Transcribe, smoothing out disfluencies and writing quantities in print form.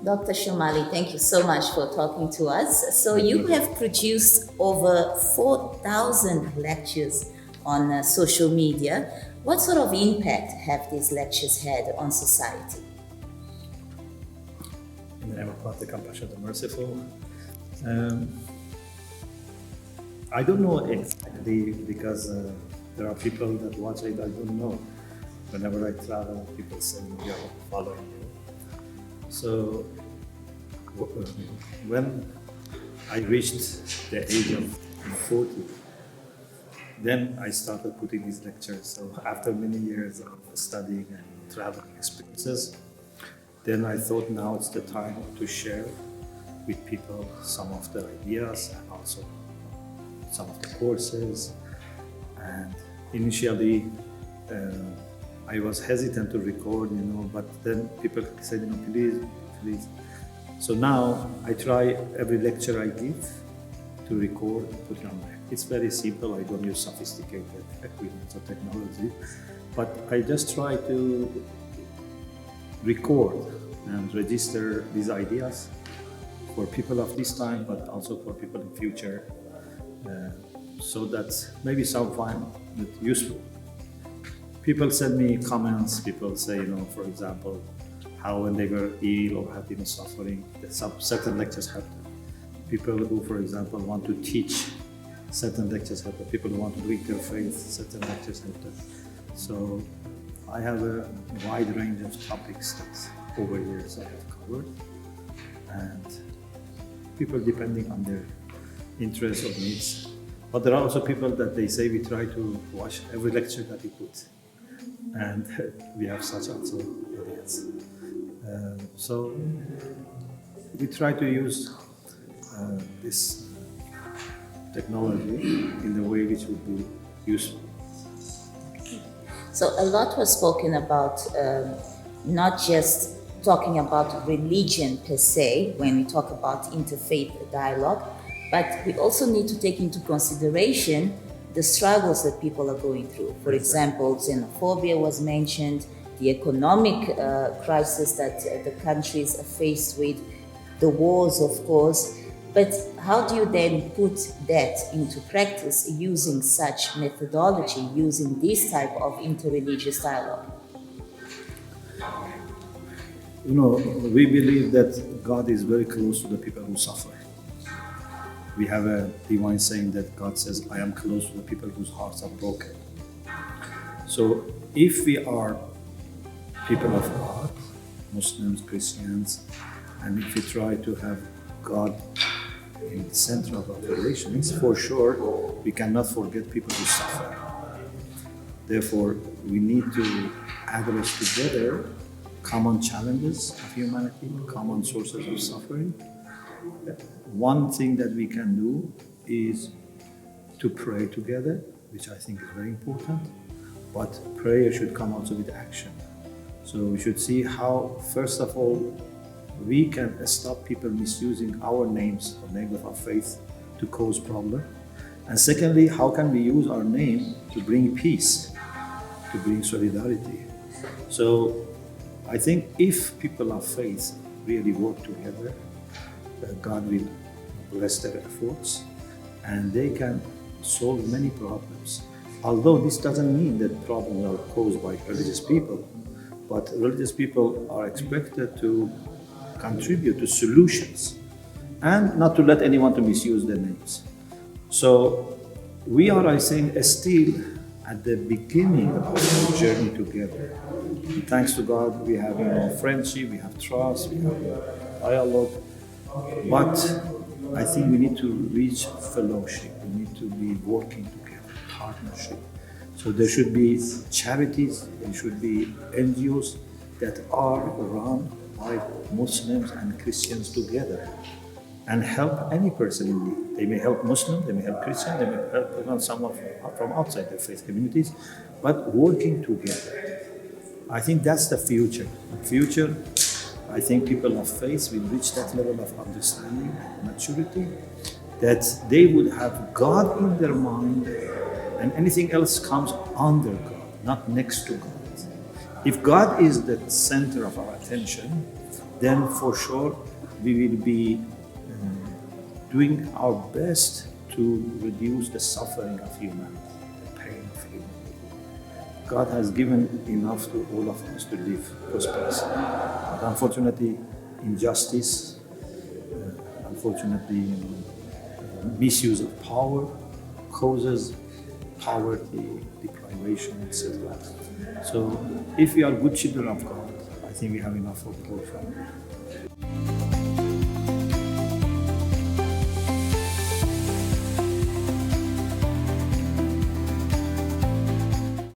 Dr. Shomali, thank you so much for talking to us. So you have produced over 4,000 lectures on social media. What sort of impact have these lectures had on society? In the name of God, the compassionate and merciful. I don't know exactly, because there are people that watch it, I don't know. Whenever I travel, people say, "We are following you." So when I reached the age of 40, then I started putting these lectures. So after many years of studying and traveling experiences, then I thought now it's the time to share with people some of the ideas and also some of the courses. And initially, I was hesitant to record, but then people said, please. So now I try every lecture I give to record, put it on there. It's very simple. I don't use sophisticated equipment or technology, but I just try to record and register these ideas for people of this time, but also for people in future, so that maybe some find it useful. People send me comments. People say, for example, how when they were ill or have been suffering, that some certain lectures help them. People who, for example, want to teach, certain lectures help them. People who want to do interfaith, certain lectures help them. So I have a wide range of topics that over years I have covered, and people depending on their interests or needs. But there are also people that they say we try to watch every lecture that we put, and we have such also audience. So we try to use this technology in the way which would be useful. So a lot was spoken about, not just talking about religion per se when we talk about interfaith dialogue, but we also need to take into consideration the struggles that people are going through. For example, xenophobia was mentioned, the economic crisis that the countries are faced with, the wars, of course. But how do you then put that into practice using such methodology, using this type of interreligious dialogue? We believe that God is very close to the people who suffer. We have a divine saying that God says, "I am close to the people whose hearts are broken." So if we are people of God, Muslims, Christians, and if we try to have God in the center of our relations, for sure, we cannot forget people who suffer. Therefore, we need to address together common challenges of humanity, common sources of suffering. One thing that we can do is to pray together, which I think is very important, but prayer should come also with action. So we should see how, first of all, we can stop people misusing our names or names of our faith to cause problem. And secondly, how can we use our name to bring peace, to bring solidarity? So I think if people of faith really work together, God will bless their efforts and they can solve many problems. Although this doesn't mean that problems are caused by religious people, but religious people are expected to contribute to solutions and not to let anyone to misuse their names. So we are, I think, still at the beginning of our journey together. And thanks to God, we have friendship, we have trust, we have dialogue. But I think we need to reach fellowship. We need to be working together, partnership. So there should be charities, there should be NGOs that are run by Muslims and Christians together and help any person in need. They may help Muslims, they may help Christians, they may help even someone from outside their faith communities, but working together. I think that's the future. The future, I think people of faith will reach that level of understanding and maturity that they would have God in their mind and anything else comes under God, not next to God. If God is the center of our attention, then for sure we will be doing our best to reduce the suffering of humanity, the pain of humanity. God has given enough to all of us to live prosperously. But unfortunately, injustice, unfortunately, misuse of power causes poverty, deprivation, etc. So if we are good children of God, I think we have enough for the whole family.